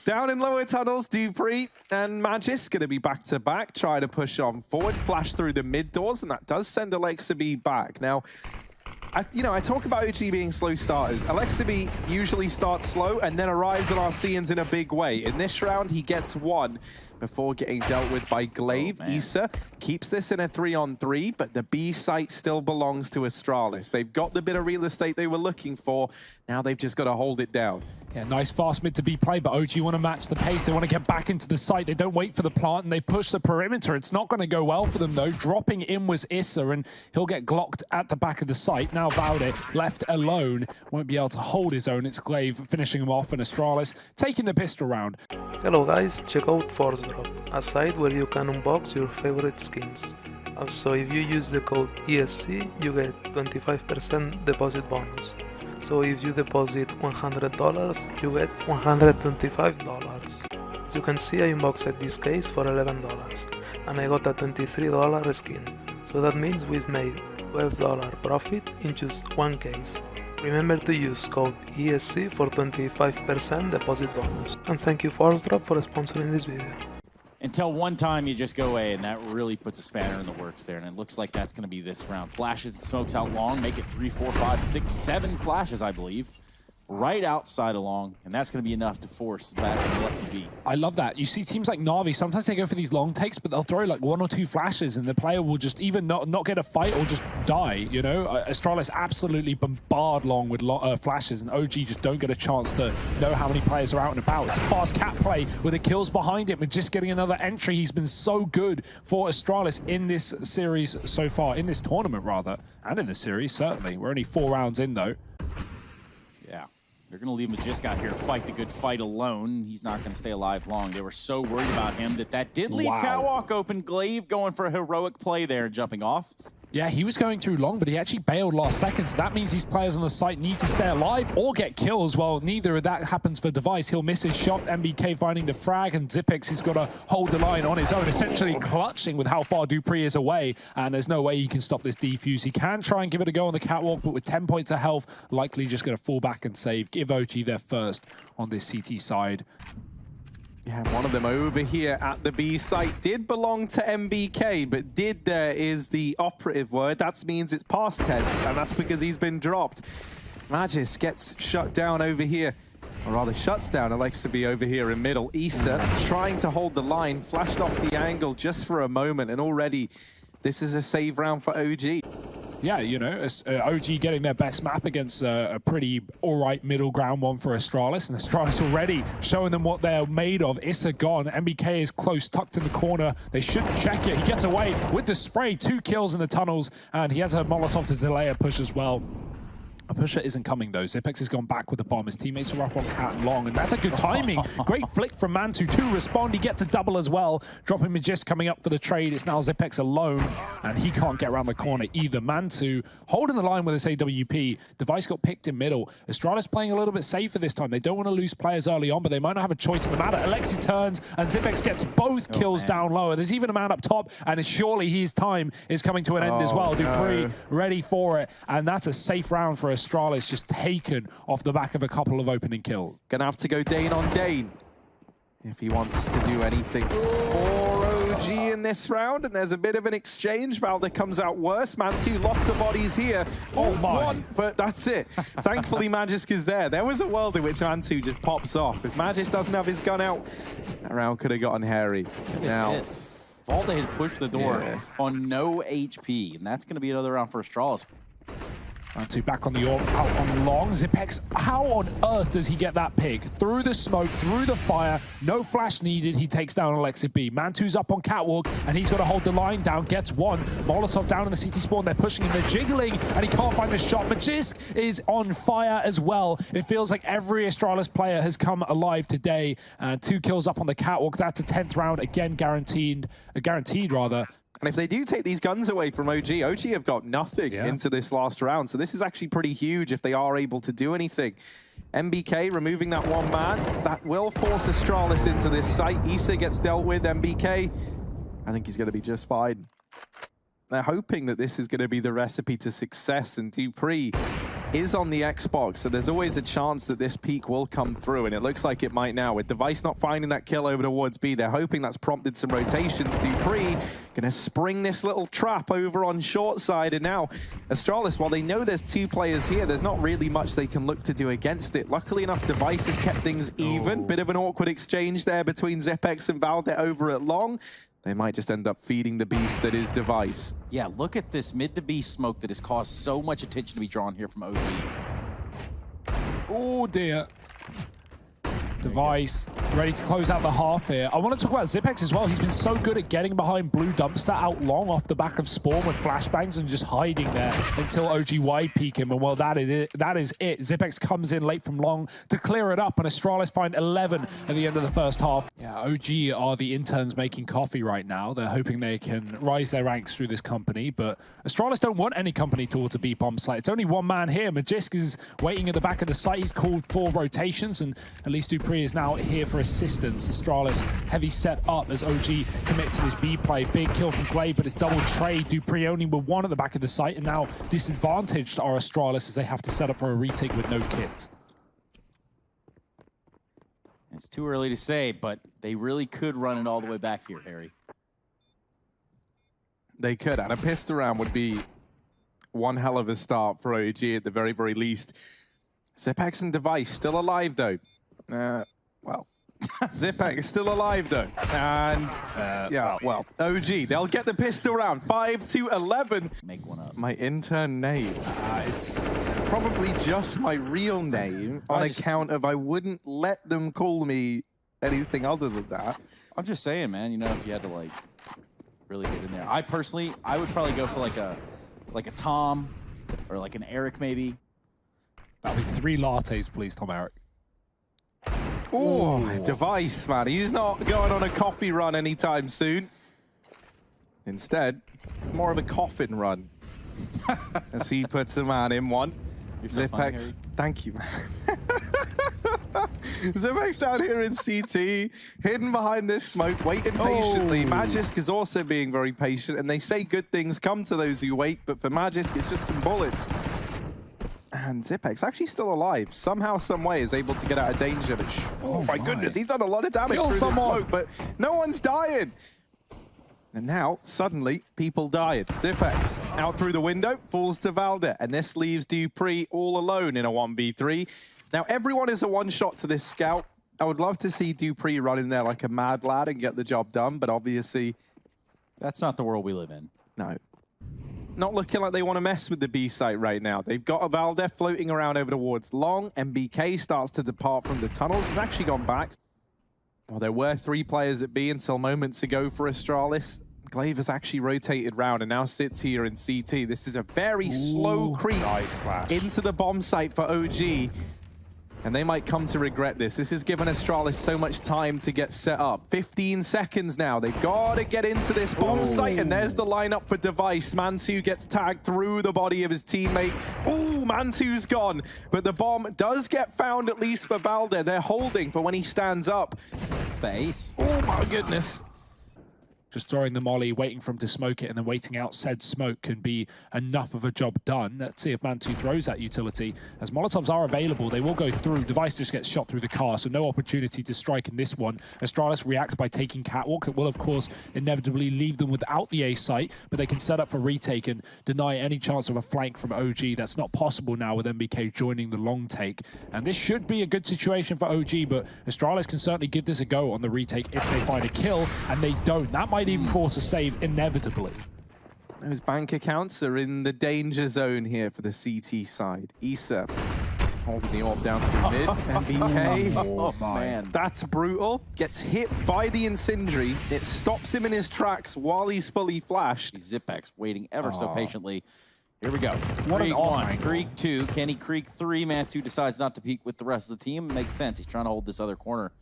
Down in lower tunnels, Dupree and Magis going to be back-to-back, try to push on forward, flash through the mid doors, and that does send Alexaby back. Now, I talk about OG being slow starters. Alexaby usually starts slow and then arrives at Arceans in a big way. In this round, he gets one before getting dealt with by Glaive. Issa keeps this in a 3-on-3, but the B site still belongs to Astralis. They've got the bit of real estate they were looking for. Now they've just got to hold it down. Yeah, nice fast mid to be played, but OG want to match the pace. They want to get back into the site. They don't wait for the plant, and they push the perimeter. It's not going to go well for them, though. Dropping in was Issa, and he'll get glocked at the back of the site. Now Valde, left alone, won't be able to hold his own. It's Glaive finishing him off, and Astralis taking the pistol round. Hello guys, check out Force Drop, a site where you can unbox your favorite skins. Also, if you use the code ESC, you get 25% deposit bonus. So if you deposit $100, you get $125. As you can see, I unboxed this case for $11 and I got a $23 skin. So that means we've made $12 profit in just one case. Remember to use code ESC for 25% deposit bonus. And thank you Force Drop for sponsoring this video. Until one time you just go away, and that really puts a spanner in the works there, and it looks like that's going to be this round. Flashes and smokes out long, make it 3, 4, 5, 6, 7 flashes, I believe. Right outside along, and that's going to be enough to force that Alexaby. I love that. You see teams like Na'Vi, sometimes they go for these long takes, but they'll throw like 1 or 2 flashes, and the player will just even not get a fight or just die, you know? Astralis absolutely bombard long with flashes, and OG just don't get a chance to know how many players are out and about. It's a fast cat play with the kills behind it, but just getting another entry. He's been so good for Astralis in this series so far, in this tournament rather, and in the series, certainly. We're only 4 rounds in, though. Yeah. They're going to leave Magisk here, fight the good fight alone. He's not going to stay alive long. They were so worried about him that did leave Catwalk open. Glaive going for a heroic play there, jumping off. Yeah, he was going through long, but he actually bailed last second. So that means these players on the site need to stay alive or get kills. Well, neither of that happens for Device. He'll miss his shot. MBK finding the frag, and Zipex has got to hold the line on his own, essentially clutching with how far Dupree is away. And there's no way he can stop this defuse. He can try and give it a go on the catwalk, but with 10 points of health, likely just going to fall back and save. Give OG their first on this CT side. Yeah, one of them over here at the B site did belong to MBK, but did there is the operative word. That means it's past tense, and that's because he's been dropped. Magis gets shut down over here, or rather shuts down Alexaby over here in middle. Issa trying to hold the line, flashed off the angle just for a moment, and already this is a save round for OG. Yeah, you know, OG getting their best map against a pretty all-right middle ground one for Astralis, and Astralis already showing them what they're made of. Issa gone, MBK is close, tucked in the corner. They shouldn't check it. He gets away with the spray, 2 kills in the tunnels, and he has a Molotov to delay a push as well. A pusher isn't coming though. Zipex has gone back with the bomb. His teammates are up on Cat and Long, and that's a good timing. Great flick from Mantu to respond. He gets a double as well. Dropping Magis coming up for the trade. It's now Zipex alone, and he can't get around the corner either. Mantu holding the line with his AWP. Device got picked in middle. Astralis playing a little bit safer this time. They don't want to lose players early on, but they might not have a choice in the matter. Alexi turns, and Zipex gets both kills down lower. There's even a man up top, and surely his time is coming to an end as well. Dupree ready for it, and that's a safe round for Astralis, just taken off the back of a couple of opening kills. Gonna have to go Dane on Dane if he wants to do anything for OG in this round, and there's a bit of an exchange. Valde comes out worse. Mantu, lots of bodies here. Oh my. One, but that's it. Thankfully, Magisk is there. There was a world in which Mantu just pops off. If Magisk doesn't have his gun out, that round could have gotten hairy. Now, Valde has pushed the door on no HP, and that's going to be another round for Astralis. Mantu back on the orb, out on long. Zipex, how on earth does he get that pick? Through the smoke, through the fire, no flash needed, he takes down Alexaby. Mantu's up on catwalk, and he's got to hold the line down, gets one. Molotov down in the CT spawn, they're pushing him, they're jiggling, and he can't find the shot. Magisk is on fire as well. It feels like every Astralis player has come alive today. 2 kills up on the catwalk, that's a 10th round, again guaranteed rather. and if they do take these guns away from OG have got nothing into this last round. So this is actually pretty huge if they are able to do anything. MBK removing that one man. That will force Astralis into this site. Issa gets dealt with. MBK, I think he's going to be just fine. They're hoping that this is going to be the recipe to success, and Dupree is on the Xbox, so there's always a chance that this peak will come through, and it looks like it might now. With Device not finding that kill over towards B, they're hoping that's prompted some rotations. Dupree gonna spring this little trap over on short side, and now Astralis, while they know there's 2 players here, there's not really much they can look to do against it. Luckily enough, Device has kept things even. Bit of an awkward exchange there between Zepex and Valde over at long. They might just end up feeding the beast that is Device. Yeah, look at this mid to B smoke that has caused so much attention to be drawn here from OG. Oh dear. Device ready to close out the half here. I want to talk about Zipex as well. He's been so good at getting behind Blue Dumpster out long off the back of Spawn with flashbangs and just hiding there until OG wide peek him. And well, that is it. Zipex comes in late from long to clear it up, and Astralis find 11 at the end of the first half. Yeah, OG are the interns making coffee right now. They're hoping they can rise their ranks through this company, but Astralis don't want any company towards a B bomb site. It's only one man here. Magisk is waiting at the back of the site. He's called for rotations, and at least Dupree is now here for assistance. Astralis heavy set up as OG commit to this B play. Big kill from Glade, but it's double trade. Dupree only with 1 at the back of the site, and now disadvantaged are Astralis as they have to set up for a retake with no kit. It's too early to say, but they really could run it all the way back here, Harry. They could, and a pistol round would be one hell of a start for OG at the very, very least. Zipex and Device still alive, though. Well, Zipex is still alive, though. And, yeah, well, OG, they'll get the pistol round. 5-11. Make one up. My intern name. It's probably just my real name on account of I wouldn't let them call me anything other than that. I'm just saying, man, you know, if you had to, like, really get in there. I personally, I would probably go for, like a Tom or, like, an Eric, maybe. That'll be 3 lattes, please, Tom Eric. Oh, Device, man. He's not going on a coffee run anytime soon. Instead, more of a coffin run. As he puts a man in one. Zipex, thank you, man. Zipex down here in CT, hidden behind this smoke, waiting patiently. Magisk is also being very patient, and they say good things come to those who wait, but for Magisk, it's just some bullets. And Zipex actually still alive. Somehow, some way is able to get out of danger. But oh my goodness, he's done a lot of damage through the smoke, but no one's dying. And now, suddenly, people died. Zipex out through the window, falls to Valde, and this leaves Dupree all alone in a 1v3. Now, everyone is a one-shot to this scout. I would love to see Dupree run in there like a mad lad and get the job done, but obviously... That's not the world we live in. No. Not looking like they want to mess with the B site right now. They've got a Valde floating around over towards long. MBK starts to depart from the tunnels. He's actually gone back. Well, there were 3 players at B until moments ago for Astralis. Glaive has actually rotated round and now sits here in CT. This is a very slow creep into the bomb site for OG. And they might come to regret this. This has given Astralis so much time to get set up. 15 seconds now. They've got to get into this bomb site. And there's the lineup for Device. Mantu gets tagged through the body of his teammate. Ooh, Mantu's gone. But the bomb does get found, at least for Valde. They're holding for when he stands up. It's the ace. Oh, my goodness. Just throwing the molly, waiting for him to smoke it, and then waiting out said smoke can be enough of a job done. Let's see if Mantu throws that utility. As Molotovs are available, they will go through. Device just gets shot through the car, so no opportunity to strike in this one. Astralis reacts by taking Catwalk. It will, of course, inevitably leave them without the A site, but they can set up for retake and deny any chance of a flank from OG. That's not possible now with MBK joining the long take. And this should be a good situation for OG, but Astralis can certainly give this a go on the retake if they find a kill, and they don't. That might even force a save inevitably. Those bank accounts are in the danger zone here for the CT side. Issa holding the orb down through mid. MBK. Oh, man. That's brutal. Gets hit by the incendiary. It stops him in his tracks while he's fully flashed. Zipex waiting ever so patiently. Here we go. What Creek an 1, Creek 2. Kenny Creek 3. Mantu decides not to peek with the rest of the team. Makes sense. He's trying to hold this other corner.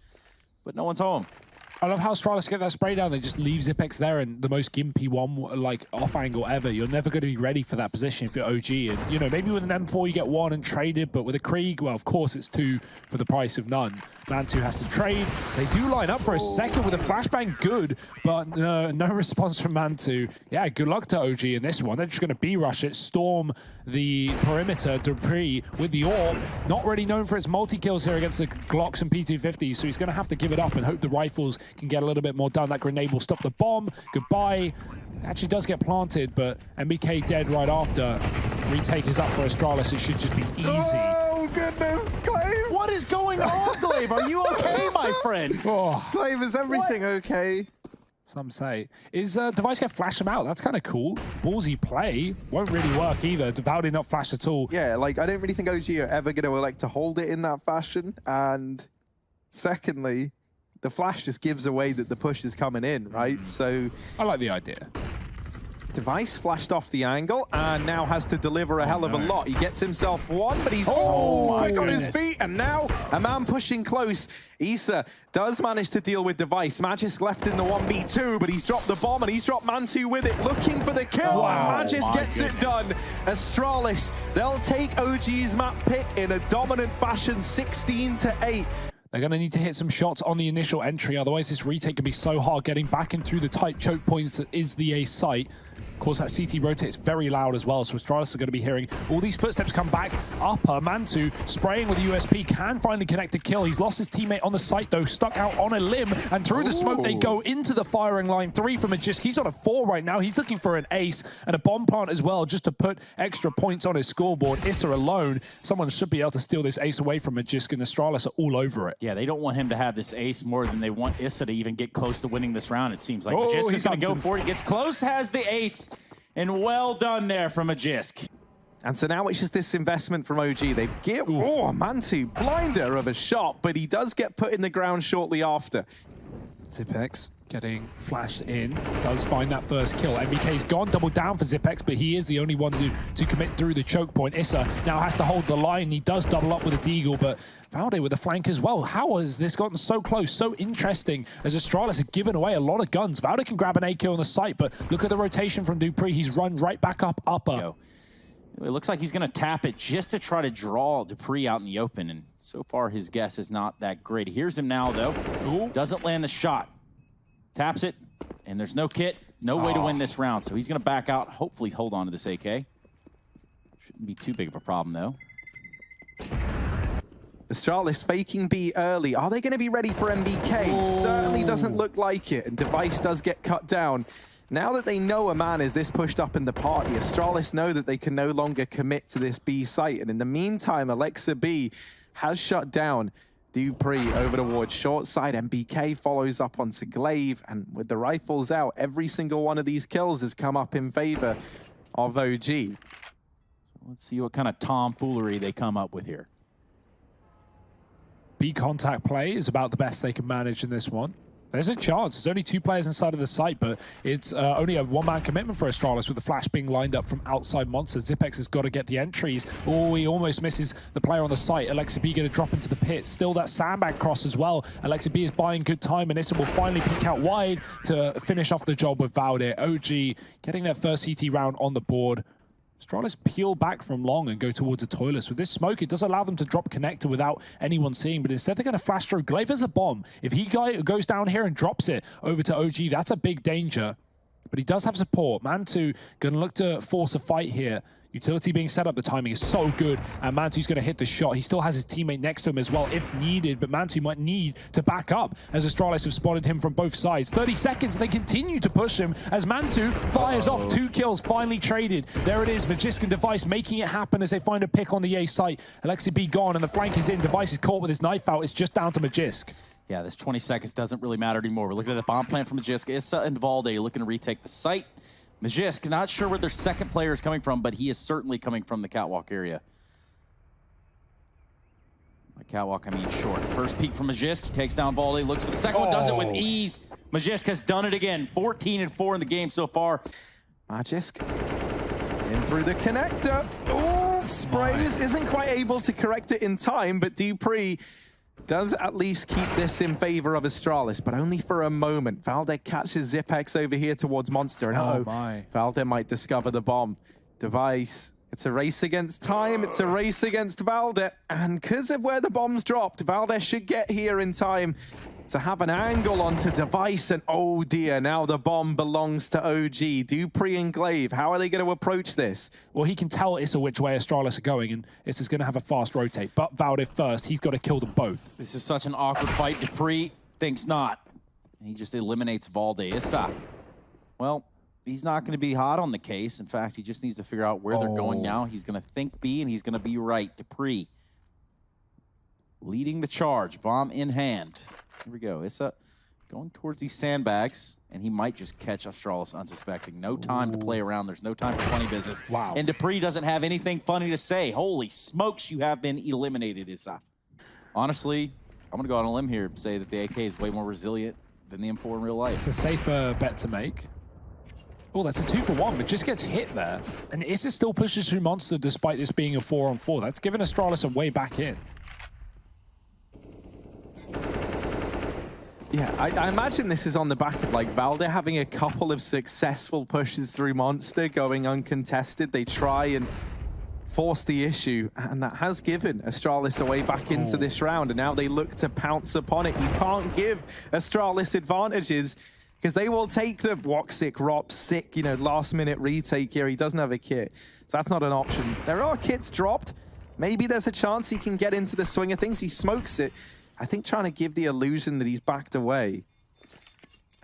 But no one's home. I love how Astralis get that spray down. They just leave Zipex there in the most gimpy one, like, off angle ever. You're never going to be ready for that position if you're OG. And, you know, maybe with an M4 you get one and traded, but with a Krieg, well, of course it's two for the price of none. Man2 has to trade. They do line up for a second with a flashbang, good, but no response from Man2. Yeah, good luck to OG in this one. They're just going to B-rush it, storm the perimeter. Dupree with the AWP, not really known for its multi-kills here against the Glocks and P250s, so he's going to have to give it up and hope the rifles can get a little bit more done. That grenade will stop the bomb. Goodbye. Actually does get planted, but MBK dead right after. Retake is up for Astralis. It should just be easy. Oh, goodness, Glaive! What is going on, Glaive? Are you okay, my friend? Oh, Glaive, is everything okay? some say. Is Device get flash him out? That's kind of cool. Ballsy play. Won't really work either. Devout did not flash at all. Yeah, like, I don't really think OG are ever going to elect to hold it in that fashion. And secondly, the flash just gives away that the push is coming in, right? So I like the idea. Device flashed off the angle and now has to deliver a hell of a lot. He gets himself one, but he's quick on his feet, and now a man pushing close. Issa does manage to deal with Device. Magisk left in the 1v2, but he's dropped the bomb and he's dropped Man2 with it, looking for the kill, and Magisk gets it done. Astralis, they'll take OG's map pick in a dominant fashion, 16-8. They're going to need to hit some shots on the initial entry, otherwise this retake can be so hard getting back in through the tight choke points that is the A site. Of course, that CT rotates very loud as well, so Astralis are going to be hearing all these footsteps come back. Upper, Man2 spraying with the USP, can finally connect a kill. He's lost his teammate on the site, though, stuck out on a limb, and through the smoke they go into the firing line. 3 from Magisk. He's on a 4 right now. He's looking for an ace and a bomb plant as well, just to put extra points on his scoreboard. Issa alone, someone should be able to steal this ace away from Magisk, and Astralis are all over it. Yeah, they don't want him to have this ace more than they want Issa to even get close to winning this round, it seems like. Magisk is going to go for it. He gets close, has the ace. And well done there from Magisk. And so now it's just this investment from OG. They get, Man2, blinder of a shot, but he does get put in the ground shortly after. Zipex getting flashed in, does find that first kill. MBK's gone, double down for Zipex, but he is the only one to commit through the choke point. Issa now has to hold the line. He does double up with a deagle, but Valde with the flank as well. How has this gotten so close, so interesting, as Astralis have given away a lot of guns. Valde can grab an A kill on the site, but look at the rotation from Dupree. He's run right back up upper. It looks like he's going to tap it just to try to draw Dupree out in the open, and so far his guess is not that great. Here's him now, though. Doesn't land the shot. Taps it, and there's no kit, no way to win this round, so he's going to back out, hopefully hold on to this AK. Shouldn't be too big of a problem, though. Astralis faking B early. Are they going to be ready for MBK? Certainly doesn't look like it, and Device does get cut down. Now that they know a man is this pushed up in the party, Astralis know that they can no longer commit to this B site, and in the meantime, Alexa B has shut down Dupree over towards short side. MBK follows up onto Glaive, and with the rifles out, every single one of these kills has come up in favor of OG. So let's see what kind of tomfoolery they come up with here. B contact play is about the best they can manage in this one. There's a chance. There's only 2 players inside of the site, but it's only a 1-man commitment for Astralis with the flash being lined up from outside monsters. Zipex has got to get the entries. Oh, he almost misses the player on the site. Alexa B going to drop into the pit. Still that sandbag cross as well. Alexa B is buying good time, and Issa will finally peek out wide to finish off the job with Valde. OG getting their first CT round on the board. Astralis peel back from long and go towards a toilet. With this smoke, it does allow them to drop connector without anyone seeing, but instead they're going to flash through. Glaive has a bomb. If he goes down here and drops it over to OG, that's a big danger. But he does have support. Man2 going to look to force a fight here. Utility being set up, the timing is so good, and Man2's going to hit the shot. He still has his teammate next to him as well if needed, but Man2 might need to back up as Astralis have spotted him from both sides. 30 seconds, they continue to push him as Man2 fires off 2 kills, finally traded. There it is, Magisk and Device making it happen as they find a pick on the A site. Alexa B gone, and the flank is in. Device is caught with his knife out. It's just down to Magisk. Yeah, this 20 seconds doesn't really matter anymore. We're looking at the bomb plant from Magisk. Issa and Valde looking to retake the site. Magisk, not sure where their second player is coming from, but he is certainly coming from the catwalk area. By catwalk, I mean short. First peek from Magisk, he takes down Valde, looks for the second one, does it with ease. Magisk has done it again, 14-4 in the game so far. Magisk in through the connector. Oh, sprays, isn't quite able to correct it in time, but Dupree does at least keep this in favor of Astralis, but only for a moment. Valde catches Zipex over here towards Monster, and Oh my. Valde might discover the bomb. Device, it's a race against time, it's a race against Valde, and because of where the bomb's dropped, Valde should get here in time to have an angle onto Device, and oh dear, now the bomb belongs to OG. Dupree and Glaive, how are they going to approach this? Well, he can tell Issa which way Astralis are going, and Issa's going to have a fast rotate. But Valde first, he's got to kill them both. This is such an awkward fight. Dupree thinks not. He just eliminates Valde. Issa, well, he's not going to be hot on the case. In fact, he just needs to figure out where they're going now. He's going to think B, and he's going to be right. Dupree leading the charge, bomb in hand. Here we go. Issa going towards these sandbags, and he might just catch Astralis unsuspecting. No time to play around. There's no time for funny business. Wow. And Dupree doesn't have anything funny to say. Holy smokes, you have been eliminated, Issa. Honestly, I'm going to go on a limb here and say that the AK is way more resilient than the M4 in real life. It's a safer bet to make. Oh, that's a 2-for-1, but just gets hit there. And Issa still pushes through Monster despite this being a 4-on-4. That's given Astralis a way back in. Yeah, I imagine this is on the back of like Valde having a couple of successful pushes through Monster, going uncontested. They try and force the issue, and that has given Astralis a way back into this round, and now they look to pounce upon it. You can't give Astralis advantages because they will take the Woxic, Rop, sick, you know, last-minute retake here. He doesn't have a kit, so that's not an option. There are kits dropped. Maybe there's a chance he can get into the swing of things. He smokes it. I think trying to give the illusion that he's backed away.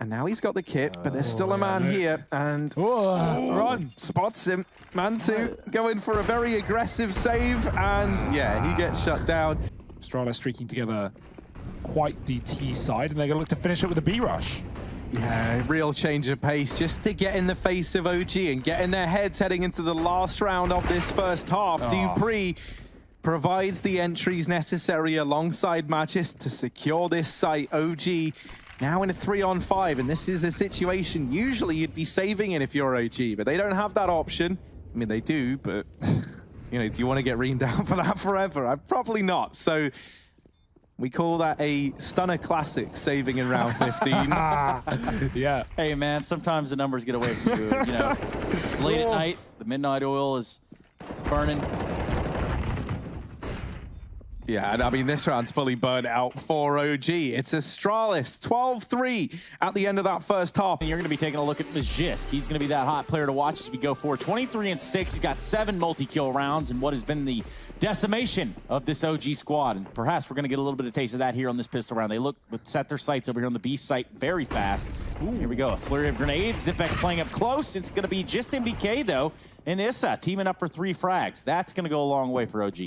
And now he's got the kit, but there's still a man here, and Run. spots him. Man 2 going for a very aggressive save, and yeah, he gets shut down. Astralis streaking together quite the T side, and they're going to look to finish it with a B rush. Yeah, real change of pace just to get in the face of OG and get in their heads heading into the last round of this first half. Dupree provides the entries necessary alongside Magis to secure this site. OG now in a 3-on-5, and this is a situation usually you'd be saving in if you're OG, but they don't have that option. I mean, they do, but you know, do you want to get reamed down for that forever? Probably not. So we call that a stunner classic, saving in round 15. Yeah. Hey, man, sometimes the numbers get away from you. You know, it's late at night. The midnight oil is burning. Yeah, and I mean, this round's fully burnt out for OG. It's Astralis, 12-3 at the end of that first half. And you're going to be taking a look at Magisk. He's going to be that hot player to watch as we go forward. 23-6. He's got 7 multi-kill rounds in what has been the decimation of this OG squad. And perhaps we're going to get a little bit of taste of that here on this pistol round. They look set their sights over here on the B site very fast. Ooh, here we go. A flurry of grenades. Zipex playing up close. It's going to be just MBK, though. And Issa teaming up for 3 frags. That's going to go a long way for OG.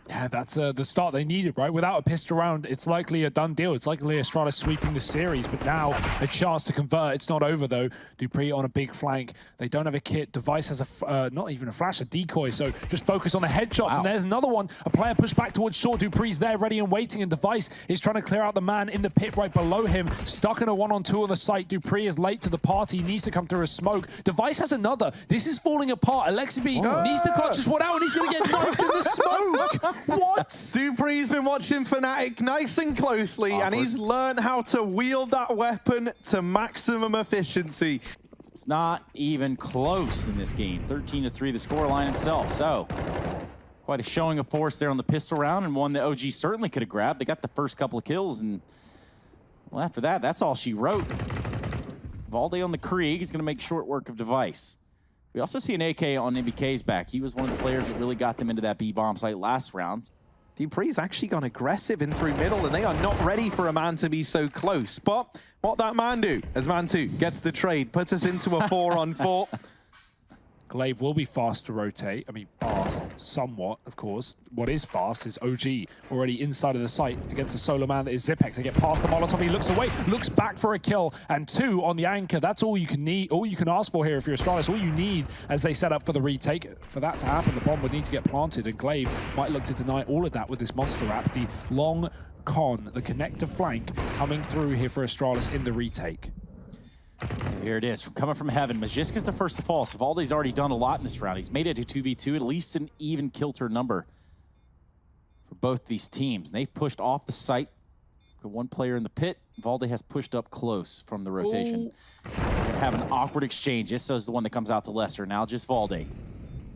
Yeah, that's the start they needed, right? Without a pistol round, it's likely a done deal. It's likely Astralis sweeping the series, but now a chance to convert. It's not over, though. Dupree on a big flank. They don't have a kit. Device has a, not even a flash, a decoy, so just focus on the headshots. Wow. And there's another one. A player pushed back towards short. Dupree's there, ready and waiting, and Device is trying to clear out the man in the pit right below him. Stuck in a 1-on-2 on the site. Dupree is late to the party. He needs to come through a smoke. Device has another. This is falling apart. Alexibi needs to clutch this one out, and he's going to get knifed in the smoke. What? Dupree's been watching Fnatic nice and closely, and he's learned how to wield that weapon to maximum efficiency. It's not even close in this game. 13-3, the scoreline itself. So, quite a showing of force there on the pistol round, and one that OG certainly could have grabbed. They got the first couple of kills, and well, after that, that's all she wrote. Valde on the Krieg is going to make short work of Device. We also see an AK on MBK's back. He was one of the players that really got them into that B-bomb site last round. Dupree's actually gone aggressive in through middle, and they are not ready for a man to be so close. But what that man do, as man 2 gets the trade, puts us into a 4-on-4. Glaive will be fast to rotate. I mean, fast, somewhat, of course. What is fast is OG already inside of the site against a solo man that is Zipex. They get past the Molotov, he looks away, looks back for a kill, and 2 on the anchor. That's all you can need, all you can ask for here if you're Astralis. All you need as they set up for the retake. For that to happen, the bomb would need to get planted, and Glaive might look to deny all of that with this monster wrap. The long con, the connector flank coming through here for Astralis in the retake. Here it is, coming from heaven. Magisk is the first to fall, so Valde's already done a lot in this round. He's made it to 2v2, at least an even kill-turn number for both these teams. And they've pushed off the site Got one player in the pit. Valde has pushed up close from the rotation. We're gonna have an awkward exchange. Issa's the one that comes out to Lesser. Now just Valde.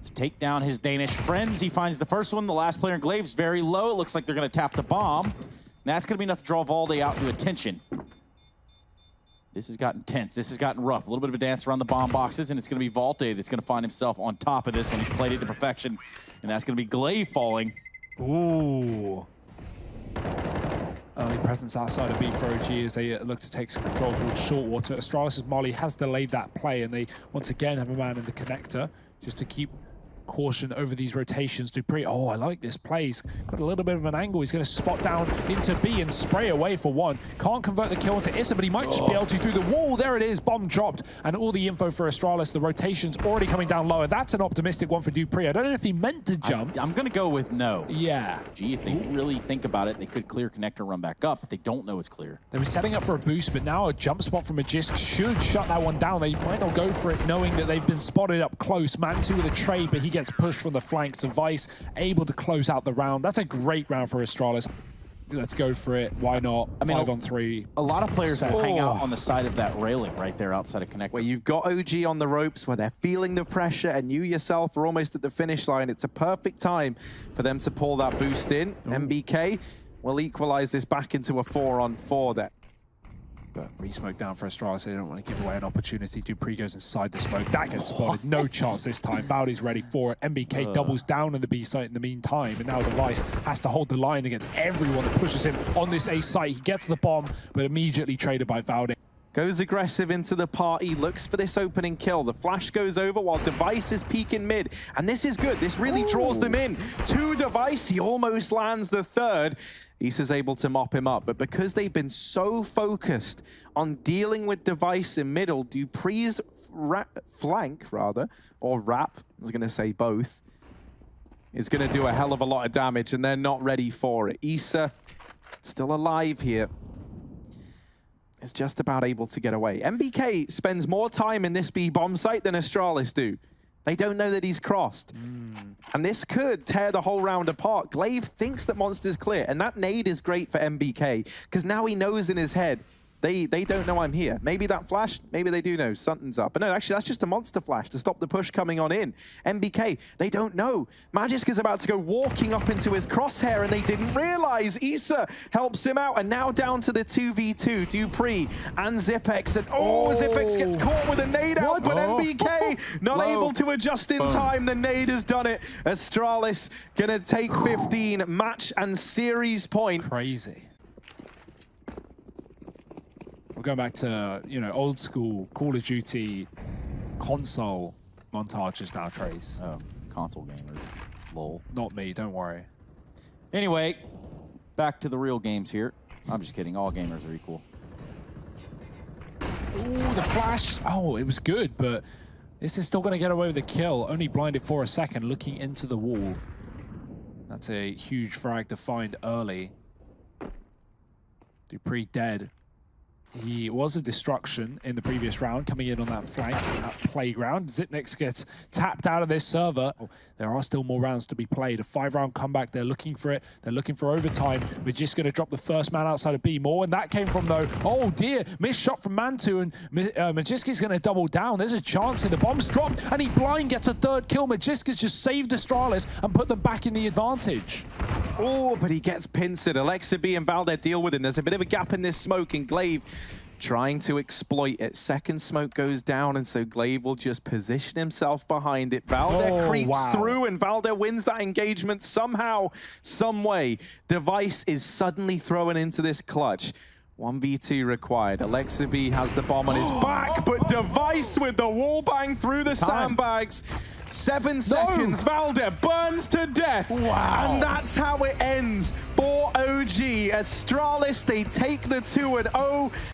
To take down his Danish friends, he finds the first one. The last player in Glave's very low. It looks like they're gonna tap the bomb. And that's gonna be enough to draw Valde out to attention. This has gotten tense. This has gotten rough. A little bit of a dance around the bomb boxes, and it's going to be Valde that's going to find himself on top of this when he's played it to perfection. And that's going to be Glaive falling. Ooh. Early presence outside of B for OG as they look to take some control towards Shortwater. Astralis' Molly has delayed that play, and they once again have a man in the connector just to keep caution over these rotations. Dupree, oh, I like this play. He's got a little bit of an angle. He's going to spot down into B and spray away for one. Can't convert the kill into Issa, but he might just be able to through the wall. There it is, bomb dropped. And all the info for Astralis, the rotation's already coming down lower. That's an optimistic one for Dupree. I don't know if he meant to jump. I'm going to go with no. Yeah. Gee, if they really think about it, they could clear connector, run back up, but they don't know it's clear. They were setting up for a boost, but now a jump spot from Magisk should shut that one down. They might not go for it, knowing that they've been spotted up close. Man2 with a trade, but he gets pushed from the flank. Device able to close out the round. That's a great round for Astralis. Let's go for it. Why not? I mean, 5 on 3. A lot of players hang out on the side of that railing right there outside of connector. Where you've got OG on the ropes, where they're feeling the pressure, and you yourself are almost at the finish line. It's a perfect time for them to pull that boost in. MBK will equalize this back into a 4-on-4 there. But re-smoke down for Astralis. They don't want to give away an opportunity. Dupree goes inside the smoke. That gets spotted. No chance this time. Valde's ready for it. MBK doubles down in the B site in the meantime. And now Device has to hold the line against everyone that pushes him on this A site. He gets the bomb, but immediately traded by Valde. Goes aggressive into the party, looks for this opening kill. The flash goes over while Device is peeking mid. And this is good. This really draws them in. 2 Device, he almost lands the 3rd. Issa's able to mop him up, but because they've been so focused on dealing with Device in middle, Dupree's flank, or wrap, I was going to say both, is going to do a hell of a lot of damage, and they're not ready for it. Issa, still alive here, is just about able to get away. MBK spends more time in this B bomb site than Astralis do. They don't know that he's crossed. And this could tear the whole round apart. Glaive thinks that Monster's clear, and that nade is great for MBK, because now he knows in his head, they don't know I'm here. Maybe that flash, maybe they do know something's up. But no, actually, that's just a monster flash to stop the push coming on in. MBK, they don't know. Magisk is about to go walking up into his crosshair, and they didn't realize. Issa helps him out, and now down to the 2v2, Dupree and Zipex. And Zipex gets caught with a nade out, but MBK not able to adjust in time. The nade has done it. Astralis gonna take 15, match and series point. Crazy. We're going back to, you know, old school Call of Duty console montages now, Trace. Oh, console gamers. Lol. Not me, don't worry. Anyway, back to the real games here. I'm just kidding. All gamers are equal. Ooh, the flash. Oh, it was good, but this is still going to get away with the kill. Only blinded for a second, looking into the wall. That's a huge frag to find early. Dupree dead. He was a destruction in the previous round, coming in on that flank at Playground. Zipnex gets tapped out of this server. Oh, there are still more rounds to be played. A 5-round comeback. They're looking for it. They're looking for overtime. We're just going to drop the first man outside of B. More, and that came from, though, oh dear, missed shot from Man2, and Magiski's going to double down. There's a chance here. The bomb's dropped, and he blind gets a 3rd kill. Magiska's just saved Astralis and put them back in the advantage. Oh, but he gets pincered. Alexa B and Valde deal with him. There's a bit of a gap in this smoke, and Glaive trying to exploit it. Second smoke goes down, and so Glaive will just position himself behind it. Valde creeps through, and Valde wins that engagement somehow, some way. Device is suddenly thrown into this clutch. 1v2 required. Alexa B has the bomb on his back, but Device with the wall bang through the sandbags. 7 seconds, Valde burns to death. Wow. And that's how it ends for OG. Astralis, they take the 2-0.